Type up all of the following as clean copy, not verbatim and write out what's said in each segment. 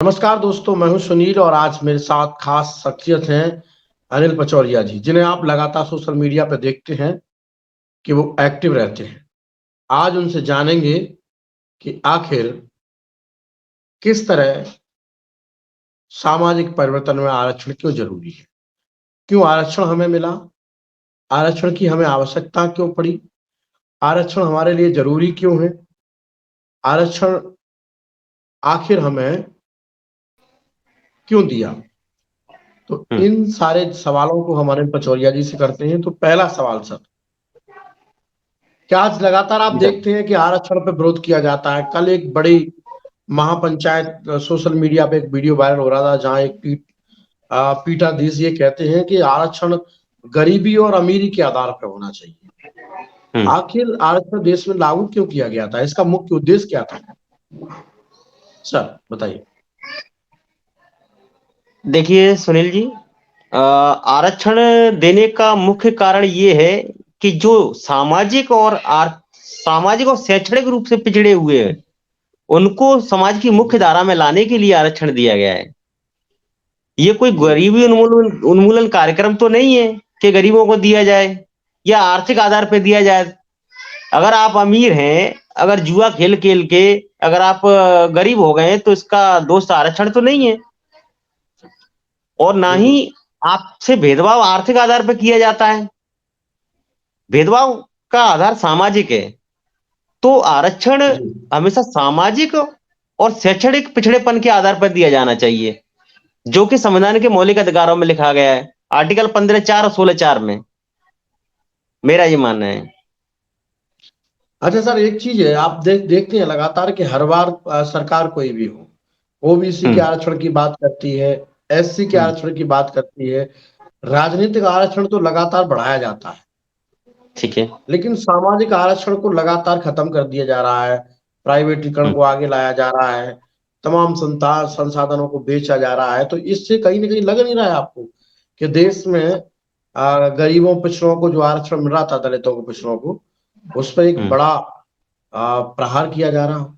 नमस्कार दोस्तों, मैं हूं सुनील और आज मेरे साथ खास शख्सियत हैं अनिल पचौरिया जी, जिन्हें आप लगातार सोशल मीडिया पर देखते हैं कि वो एक्टिव रहते हैं। आज उनसे जानेंगे कि आखिर किस तरह सामाजिक परिवर्तन में आरक्षण क्यों ज़रूरी है? क्यों आरक्षण हमें मिला? आरक्षण की हमें आवश्यकता क्यों पड़ी? आरक्षण हमारे लिए ज़रूरी क्यों है? आरक्षण आखिर हमें क्यों दिया? तो हुँ, इन सारे सवालों को हम अनिल पचौरिया जी से करते हैं। तो पहला सवाल सर, क्या आज लगातार आप जी सर। देखते हैं कि आरक्षण पे विरोध किया जाता है? कल एक बड़ी महापंचायत सोशल मीडिया पे एक वीडियो वायरल हो रहा था जहां एक पीठाधीश ये कहते हैं कि आरक्षण गरीबी और अमीरी के आधार पर होना चाहिए। हुँ, आखिर आरक्षण देश में लागू क्यों किया गया था? इसका मुख्य उद्देश्य क्या था? सर बताइए। देखिए सुनील जी, आरक्षण देने का मुख्य कारण ये है कि जो सामाजिक और शैक्षणिक रूप से पिछड़े हुए हैं, उनको समाज की मुख्य धारा में लाने के लिए आरक्षण दिया गया है। ये कोई जी। गरीबी उन्मूलन उन्मूलन कार्यक्रम तो नहीं है कि गरीबों को दिया जाए या आर्थिक आधार पे दिया जाए। अगर आप अमीर हैं, अगर जुआ खेल-खेल के अगर आप गरीब हो गए हैं, तो इसका दोष आरक्षण तो नहीं है। और ना ही बिल्कुल। आपसे भेदभाव आर्थिक आधार पर किया जाता है। भेदभाव का आधार सामाजिक है। तो आरक्षण जी। हमेशा सामाजिक और शैक्षणिक पिछड़ेपन के आधार पर दिया जाना चाहिए, जो कि संविधान के मौलिक अधिकारों में लिखा गया है, आर्टिकल 15(4) और 16(4) में। मेरा ये मानना है। अच्छा सर, एक चीज है, आप देखते हैं लगातार कि हर बार सरकार कोई भी हो, ओबीसी के हुँ, आरक्षण की बात करती है, एससी के हुँ, आरक्षण की बात करती है, राजनीतिक आरक्षण तो लगातार बढ़ाया जाता है, ठीक है। लेकिन सामाजिक आरक्षण को लगातार खत्म कर दिया जा रहा है, प्राइवेटीकरण हुँ, को आगे लाया जा रहा है, तमाम संसाधनों को बेचा जा रहा है। तो इससे कहीं ना कहीं लग नहीं रहा है आपको कि देश में गरीबों पिछड़ों को जो आरक्षण मिल रहा था, दलितों को, पिछड़ों को, उस पर एक हुँ। बड़ा प्रहार किया जा रहा हो?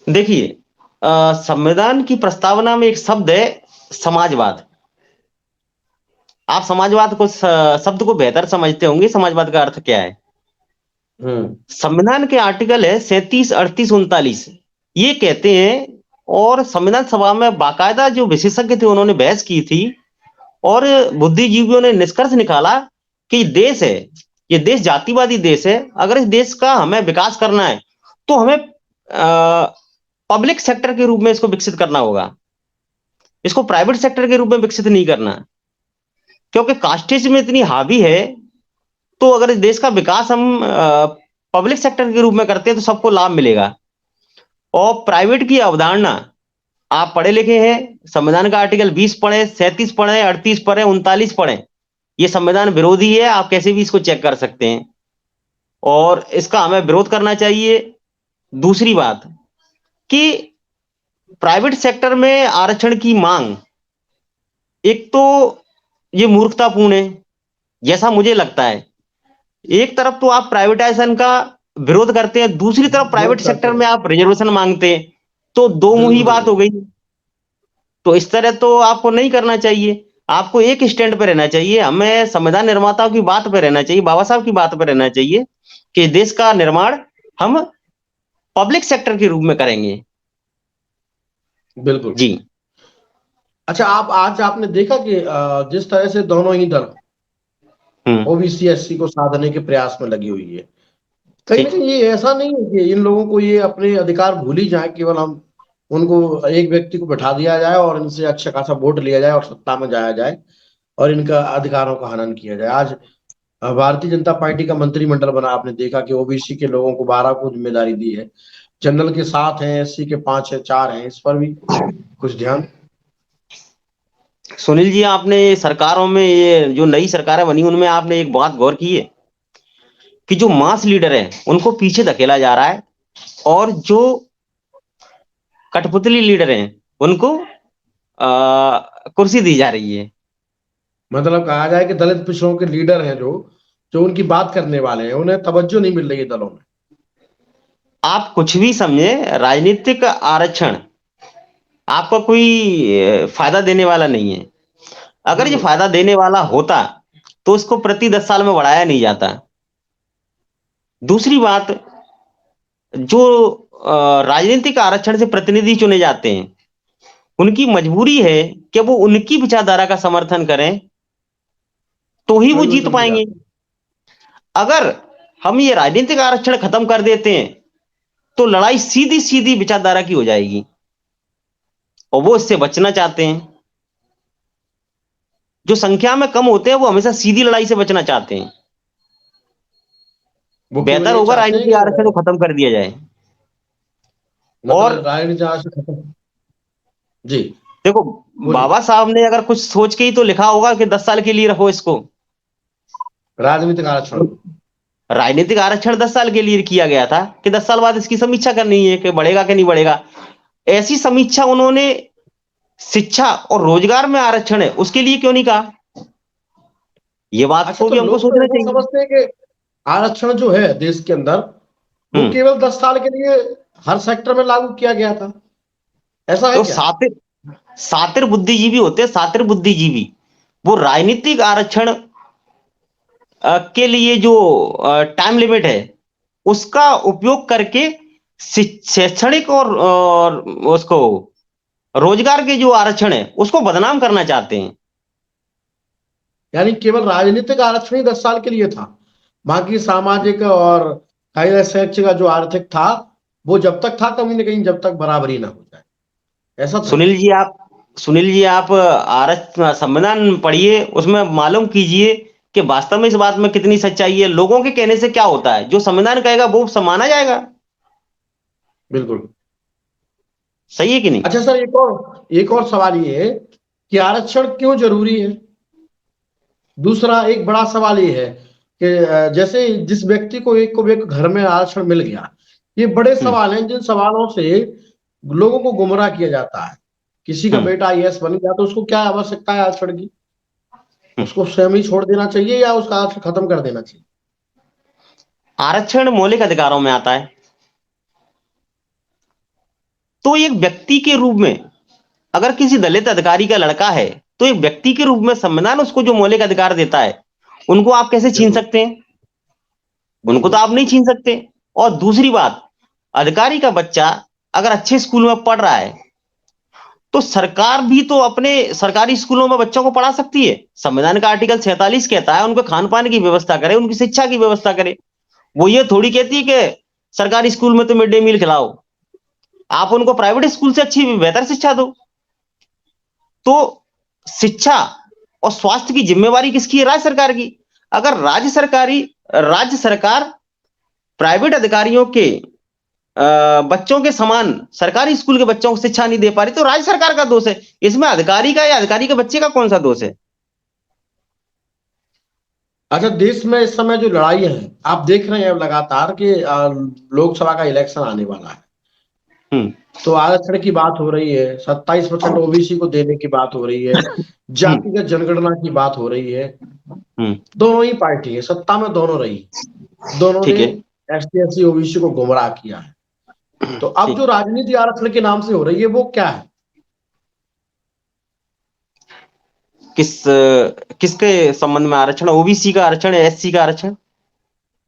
देखिए, संविधान की प्रस्तावना में एक शब्द है समाजवाद। आप समाजवाद को शब्द को बेहतर समझते होंगे, समाजवाद का अर्थ क्या है? हम्म। संविधान के आर्टिकल है 37, 38, 39। ये कहते हैं, और संविधान सभा में बाकायदा जो विशेषज्ञ थे उन्होंने बहस की थी, और बुद्धिजीवियों ने निष्कर्ष निकाला कि देश है, ये देश जातिवादी देश है। अगर इस देश का हमें विकास करना है, तो हमें पब्लिक सेक्टर के रूप में इसको विकसित करना होगा। इसको प्राइवेट सेक्टर के रूप में विकसित नहीं करना, क्योंकि कास्टिज्म इतनी हावी है। तो अगर इस देश का विकास हम पब्लिक सेक्टर के रूप में करते हैं, तो सबको लाभ मिलेगा। और प्राइवेट की अवधारणा, आप पढ़े लिखे हैं, संविधान का आर्टिकल 20 पढ़े, 37 पढ़े, 38 पढ़े, 39 पढ़े। ये संविधान विरोधी है, आप कैसे भी इसको चेक कर सकते हैं, और इसका हमें विरोध करना चाहिए। दूसरी बात कि प्राइवेट सेक्टर में आरक्षण की मांग, एक तो ये मूर्खतापूर्ण है, जैसा मुझे लगता है। एक तरफ तो आप प्राइवेटाइजेशन का विरोध करते हैं, दूसरी तरफ प्राइवेट विरोध करते सेक्टर हैं। में आप रिजर्वेशन मांगते हैं, तो दो मुही बिल्कुल बात हो बिल्कुल। गई। तो इस तरह तो आपको नहीं करना चाहिए। आपको एक स्टैंड पे रहना चाहिए। हमें संविधान निर्माताओं की बात पे रहना चाहिए, बाबा साहब की बात पे रहना चाहिए कि देश का निर्माण हम पब्लिक सेक्टर के रूप में करेंगे। बिल्कुल। जी। अच्छा, आप आज आपने देखा कि जिस तरह से दोनों ही दल हुँ, ओबीसी एससी को साधने के प्रयास में लगी हुई है, कहीं ना ठीक। कहीं ये ऐसा नहीं है कि इन लोगों को ये अपने अधिकार भूल ही जाए, केवल हम उनको एक व्यक्ति को बैठा दिया जाए और इनसे अच्छा खासा वोट लिया जाए और सत्ता में जाया जाए और इनका अधिकारों का हनन किया जाए। आज भारतीय जनता पार्टी का मंत्रिमंडल बना, आपने देखा कि ओबीसी के लोगों को 12 को जिम्मेदारी दी है, जनरल के 7 हैं, एससी के 5 है, 4 हैं। इस पर भी कुछ ध्यान। सुनील जी, आपने सरकारों में, ये जो नई सरकारें बनी, उनमें आपने एक बात गौर की है कि जो मास लीडर हैं, उनको पीछे धकेला जा रहा है, और जो कठपुतली लीडर हैं, उनको कुर्सी दी जा रही है। मतलब कहा जाए कि दलित पिछड़ों के लीडर हैं, जो जो उनकी बात करने वाले हैं, उन्हें तवज्जो नहीं मिल रही है दलों में। आप कुछ भी समझे, राजनीतिक आरक्षण आपका कोई फायदा देने वाला नहीं है। अगर ये बिल्कुल। फायदा देने वाला होता तो इसको प्रति 10 साल में बढ़ाया नहीं जाता। दूसरी बात, जो राजनीतिक आरक्षण से प्रतिनिधि चुने जाते हैं, उनकी मजबूरी है कि वो उनकी विचारधारा का समर्थन करें, तो ही वो तभी वो जीत चुन के पाएंगे। जाते हैं। अगर हम ये राजनीतिक आरक्षण खत्म कर देते हैं तो लड़ाई सीधी सीधी विचारधारा की हो जाएगी, और वो इससे बचना चाहते हैं। जो संख्या में कम होते हैं वो हमेशा सीधी लड़ाई से बचना चाहते हैं। वो केवल बेहतर ये होगा चाहते हैं राजनीतिक कि आरक्षण को खत्म कर दिया जाए। और मतलब राजनीति आज से खत्म। जी। देखो, बोलिए। बाबा साहब ने अगर कुछ सोच के ही तो लिखा होगा कि 10 साल के लिए रखो इसको। राजनीतिक आरक्षण को। राजनीतिक आरक्षण 10 साल के लिए किया गया था कि 10 साल बाद इसकी समीक्षा करनी है कि बढ़ेगा कि नहीं बढ़ेगा। ऐसी समीक्षा उन्होंने शिक्षा और रोजगार में आरक्षण है उसके लिए क्यों नहीं कहा? ये बात अच्छा, को तो भी हमको लोग तो सोचना ऐसा चाहिए। समझते हैं कि आरक्षण जो है देश के अंदर वो हम्म। केवल 10 साल के लिए हर सेक्टर में लागू किया गया था। ऐसा है तो क्या? सातिर सातिर बुद्धिजीवी होते हैं, सातिर बुद्धिजीवी। वो राजनीतिक आरक्षण के लिए जो टाइम लिमिट है उसका उपयोग करके शैक्षणिक और उसको रोजगार के जो आरक्षण है उसको बदनाम करना चाहते हैं। यानी केवल राजनीतिक आरक्षण ही 10 साल के लिए था, बाकी सामाजिक और कायदा शैक्षिक का जो आर्थिक था वो जब तक था कहीं ना कहीं, जब तक बराबरी ना हो जाए, ऐसा था। सुनील जी आप सुनील जी आप आरक्षण संविधान पढ़िए, उसमें मालूम कीजिए कि वास्तव में इस बात में कितनी सच्चाई है। लोगों के कहने से क्या होता है, जो संविधान कहेगा वो माना जाएगा। बिल्कुल। सही है कि नहीं? अच्छा सर, एक और सवाल ये है कि आरक्षण क्यों जरूरी है। दूसरा एक बड़ा सवाल ये है कि जैसे जिस व्यक्ति को एक घर में आरक्षण मिल गया, ये बड़े हम्म। सवाल हैं जिन सवालों से लोगों को गुमराह किया जाता है। किसी का हम्म। बेटा आईएएस बन गया तो उसको क्या आवश्यकता है आरक्षण की? हम्म। उसको स्वयं ही छोड़ देना चाहिए या उसका आरक्षण खत्म कर देना चाहिए? आरक्षण मौलिक अधिकारों में आता है। तो एक व्यक्ति के रूप में, अगर किसी दलित अधिकारी का लड़का है, तो एक व्यक्ति के रूप में संविधान उसको जो मौलिक अधिकार देता है उनको आप कैसे छीन बिल्कुल। सकते हैं? उनको तो बिल्कुल। आप नहीं छीन सकते। और दूसरी बात, अधिकारी का बच्चा अगर अच्छे स्कूल में पढ़ रहा है तो सरकार भी तो अपने सरकारी स्कूलों में बच्चों को पढ़ा सकती है। संविधान का आर्टिकल 47 कहता है उनको खान पान की व्यवस्था करे, उनकी शिक्षा की व्यवस्था करे। वो ये थोड़ी कहती है कि सरकारी स्कूल में तो मिड डे मील खिलाओ, आप उनको प्राइवेट स्कूल से अच्छी बेहतर शिक्षा दो। तो शिक्षा और स्वास्थ्य की जिम्मेवारी किसकी है? राज्य सरकार की। अगर राज्य सरकार प्राइवेट अधिकारियों के बच्चों के समान सरकारी स्कूल के बच्चों को शिक्षा नहीं दे पा रही तो राज्य सरकार का दोष है। इसमें अधिकारी का या अधिकारी के बच्चे का कौन सा दोष है? अच्छा, देश में इस समय जो लड़ाइयां हैं आप देख रहे हैं अब लगातार कि लोकसभा का इलेक्शन आने वाला है, हम्म। तो आरक्षण की बात हो रही है, 27% ओबीसी को देने की बात हो रही है, हम्म। जातिगत जनगणना की बात हो रही है। हम्म। दोनों ही पार्टी है सत्ता में, दोनों रही, दोनों ने ठीक है। एसटी एससी ओबीसी को गुमराह किया है। तो अब जो ठीक। राजनीति आरक्षण के नाम से हो रही है वो क्या है? किस किसके संबंध में आरक्षण? ओबीसी का आरक्षण है, एससी का आरक्षण?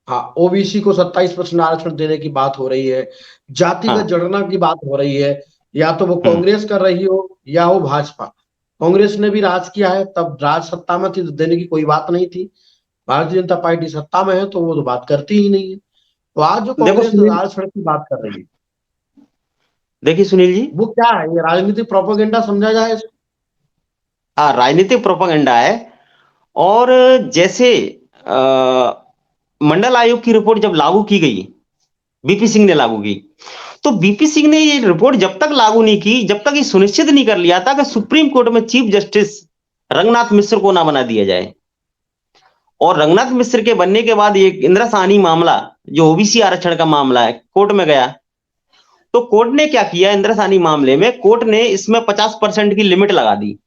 हाँ, ओबीसी को 27% आरक्षण देने की बात हो रही है, जातिगत हाँ। जनगणना की बात हो रही है। या तो वो हम्म। कांग्रेस कर रही हो या हो भाजपा। कांग्रेस ने भी राज किया है, तब राज सत्ता में थी तो देने की कोई बात नहीं थी। भारतीय जनता पार्टी सत्ता में है तो वो तो बात करती ही नहीं है। तो आज जो देखो कांग्रेस सुनील आरक्षण की बात कर रही है देखिए सुनील जी, वो क्या है? ये राजनीतिक प्रोपेगेंडा समझा जाए इसको? हाँ, राजनीतिक प्रोपेगेंडा है। और जैसे मंडल आयोग की रिपोर्ट जब लागू की गई, बीपी सिंह ने लागू की, तो बीपी सिंह ने ये रिपोर्ट जब तक लागू नहीं की, जब तक ये सुनिश्चित नहीं कर लिया था कि सुप्रीम कोर्ट में चीफ जस्टिस रंगनाथ मिश्र को ना बना दिया जाए। और रंगनाथ मिश्र के बनने के बाद ये इंदिरा साहनी मामला, जो ओबीसी आरक्षण का मामला है, कोर्ट में गया। तो कोर्ट ने क्या किया, इंदिरा साहनी मामले में कोर्ट ने इसमें 50% की लिमिट लगा दी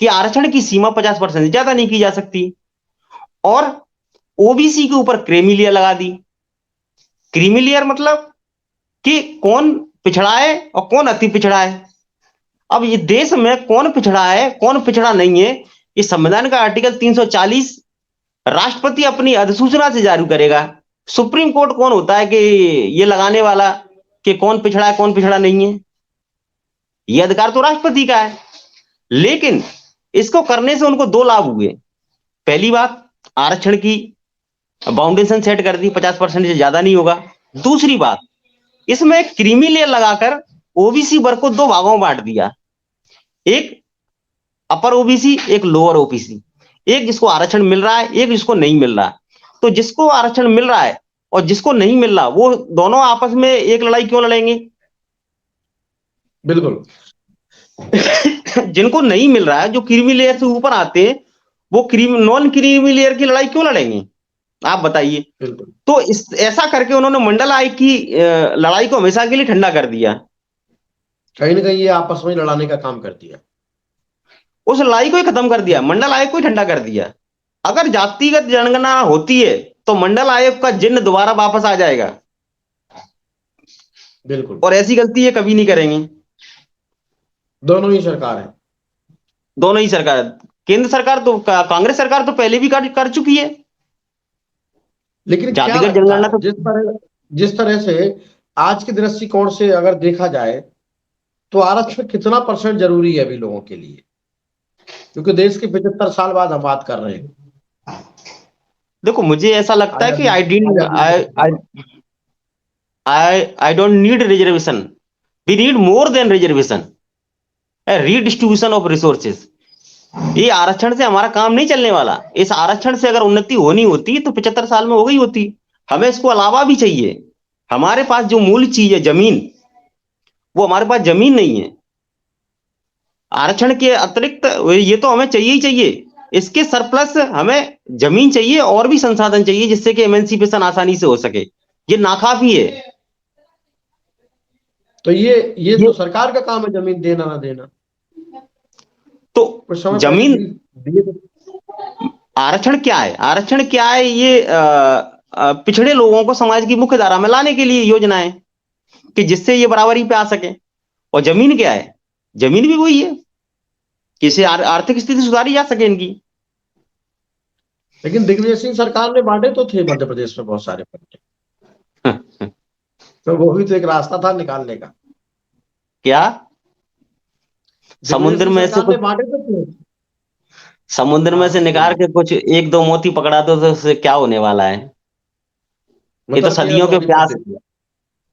कि आरक्षण की सीमा 50% से ज्यादा नहीं की जा सकती। और ओबीसी के ऊपर क्रीमी लेयर लगा दी। क्रीमी लेयर मतलब कि कौन पिछड़ा है और कौन अति पिछड़ा है। अब ये देश में कौन पिछड़ा है कौन पिछड़ा नहीं है, ये संविधान का आर्टिकल 340 राष्ट्रपति अपनी अधिसूचना से जारी करेगा। सुप्रीम कोर्ट कौन होता है कि ये लगाने वाला कि कौन पिछड़ा है कौन पिछड़ा नहीं है? ये अधिकार तो राष्ट्रपति का है। लेकिन इसको करने से उनको दो लाभ हुए। पहली बात, आरक्षण की बाउंडेशन सेट कर दी, 50% से ज्यादा नहीं होगा। दूसरी बात, इसमें एक क्रीमी लेयर लगाकर ओबीसी वर्ग को दो भागों में बांट दिया, एक अपर ओबीसी एक लोअर ओबीसी, एक जिसको आरक्षण मिल रहा है एक जिसको नहीं मिल रहा है। तो जिसको आरक्षण मिल रहा है और जिसको नहीं मिल रहा, वो दोनों आपस में एक लड़ाई क्यों लड़ेंगे? बिल्कुल। जिनको नहीं मिल रहा है, जो क्रीमी लेयर से ऊपर आते हैं, वो नॉन क्रीमी लेयर की लड़ाई क्यों लड़ेंगे? आप बताइए। बिल्कुल। तो इस ऐसा करके उन्होंने मंडल आयोग की लड़ाई को हमेशा के लिए ठंडा कर दिया। कहीं ना कहीं ये आपस में लड़ाने का काम करती है। उस लड़ाई को ही खत्म कर दिया, मंडल आयोग को ही ठंडा कर दिया। अगर जातिगत जनगणना होती है तो मंडल आयोग का चिन्ह दोबारा वापस आ जाएगा। बिल्कुल। और ऐसी गलती ये कभी नहीं करेंगे। दोनों ही सरकार है। दोनों ही सरकार, केंद्र सरकार तो कांग्रेस सरकार तो पहले भी कर चुकी है। लेकिन क्या जातिगत लगता जनगणना है, तो जिस तरह से आज के दृष्टिकोण से अगर देखा जाए तो आरक्षण कितना परसेंट जरूरी है अभी लोगों के लिए, क्योंकि देश के 75 साल बाद हम बात कर रहे हैं। देखो, मुझे ऐसा लगता है कि आजादी आजादी से पहले। I don't need reservation, we need more than reservation, redistribution of resources. ये आरक्षण से हमारा काम नहीं चलने वाला। इस आरक्षण से अगर उन्नति होनी होती तो 75 साल में हो गई होती। हमें इसको अलावा भी चाहिए। हमारे पास जो मूल चीज है जमीन, वो हमारे पास जमीन नहीं है। आरक्षण के अतिरिक्त ये तो हमें चाहिए ही चाहिए। इसके सरप्लस हमें जमीन चाहिए और भी संसाधन चाहिए जिससे कि एमेंसिपेशन आसानी से हो सके। ये नाकाफी है। तो ये तो सरकार का काम है जमीन देना ना देना। तो कुछ समय पहले जमीन, दिए थे। आरक्षण क्या है? आरक्षण क्या है? ये पिछड़े लोगों को समाज की मुख्य धारा में लाने के लिए योजना है कि जिससे ये बराबरी पे आ सके। और जमीन क्या है? जमीन भी वही है कि इससे आर्थिक स्थिति सुधारी जा सके इनकी। लेकिन दिग्विजय सिंह सरकार ने बांटे तो थे मध्य प्रदेश में बहुत सारे पट्टे, तो वो भी तो एक रास्ता था निकालने का। क्या दिग्विजय समुद्र सिंह में से सरकार ने कुछ, बांटे तो थे। समुद्र में हाँ से निकाल बोलिए। के कुछ एक दो मोती पकड़ा दो तो उससे क्या होने वाला है? ये तो मतलब कि सदियों के प्यास, सोनीपत।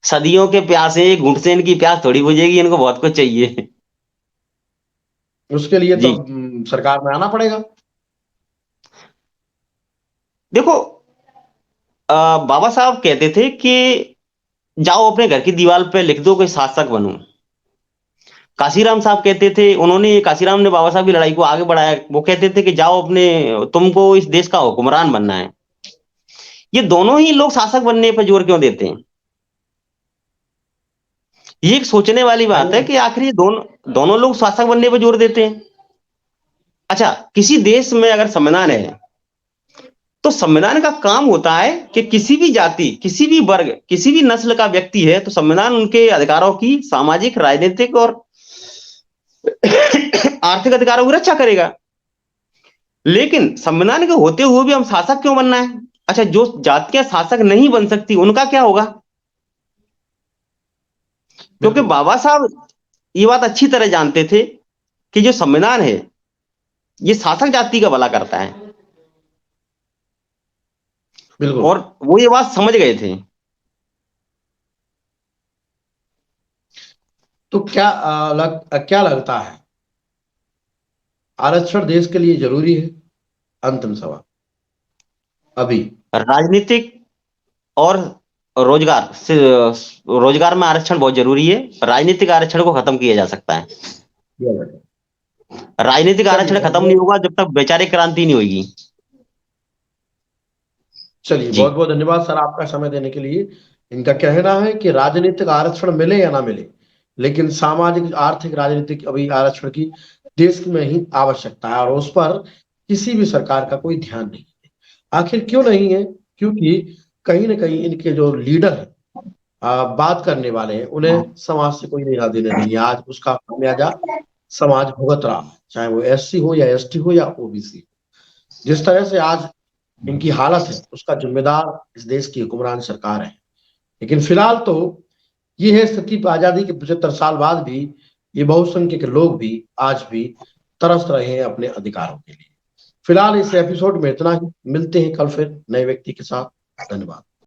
सदियों के प्यास है। एक घूंट से इनकी प्यास थोड़ी बुझेगी, इनको बहुत कुछ चाहिए। उसके लिए तो जी सरकार में आना पड़ेगा। देखो, बाबा साहब कहते थे कि जाओ अपने घर की दीवार पे लिख दो कि शासक बनूं। काशीराम साहब कहते थे, उन्होंने काशीराम ने बाबा साहब की लड़ाई को आगे बढ़ाया। वो कहते थे कि जाओ अपने, तुमको इस देश का हुक्मरान बनना है। ये दोनों ही लोग शासक बनने पर जोर क्यों देते हैं? ये एक सोचने वाली बात है भाई कि आखिर ये दोनों दोनों लोग शासक बनने पर जोर देते हैं। अच्छा, किसी देश में अगर संविधान है तो संविधान का काम होता है कि किसी भी जाति, किसी भी वर्ग, किसी भी नस्ल का व्यक्ति है तो संविधान उनके अधिकारों की, सामाजिक, राजनीतिक और आर्थिक अधिकारों की रक्षा करेगा। लेकिन संविधान के होते हुए भी हम शासक क्यों बनना है? अच्छा, जो जातियां शासक नहीं बन सकती उनका क्या होगा? क्योंकि बिल्कुल। बाबा साहब ये बात अच्छी तरह जानते थे कि जो संविधान है ये शासक जाति का भला करता है। बिल्कुल। और वो ये बात समझ गए थे। तो क्या लगता है, आरक्षण देश के लिए जरूरी है? अंतिम सवाल अभी। राजनीतिक और रोजगार से, रोजगार में आरक्षण बहुत जरूरी है। राजनीतिक आरक्षण को खत्म किया जा सकता है। किया जाए। राजनीतिक चलिए आरक्षण बहुत खत्म नहीं बहुत होगा जब तक वैचारिक क्रांति नहीं होगी। चलिए जी बहुत बहुत धन्यवाद सर आपका समय देने के लिए। इनका कहना है कि राजनीतिक आरक्षण मिले या ना मिले, लेकिन सामाजिक आर्थिक राजनीतिक अभी आरक्षण की देश में ही आवश्यकता है, और उस पर किसी भी सरकार का कोई ध्यान नहीं है। आखिर क्यों नहीं है? क्योंकि कहीं ना कहीं इनके जो लीडर है बात करने वाले हैं, उन्हें समाज से कोई लेना देना नहीं है। आज उसका खामियाजा समाज भुगत रहा है, चाहे वो एससी हो या एसटी हो या ओबीसी। जिस तरह से आज इनकी हालत है, उसका जिम्मेदार इस देश की हुक्मरान सरकार है। लेकिन फिलहाल तो ये है स्थिति, आजादी के 75 साल बाद भी ये बहुसंख्यक लोग भी आज भी तरस रहे हैं अपने अधिकारों के लिए। फिलहाल इस एपिसोड में इतना ही, मिलते हैं कल फिर नए व्यक्ति के साथ। धन्यवाद।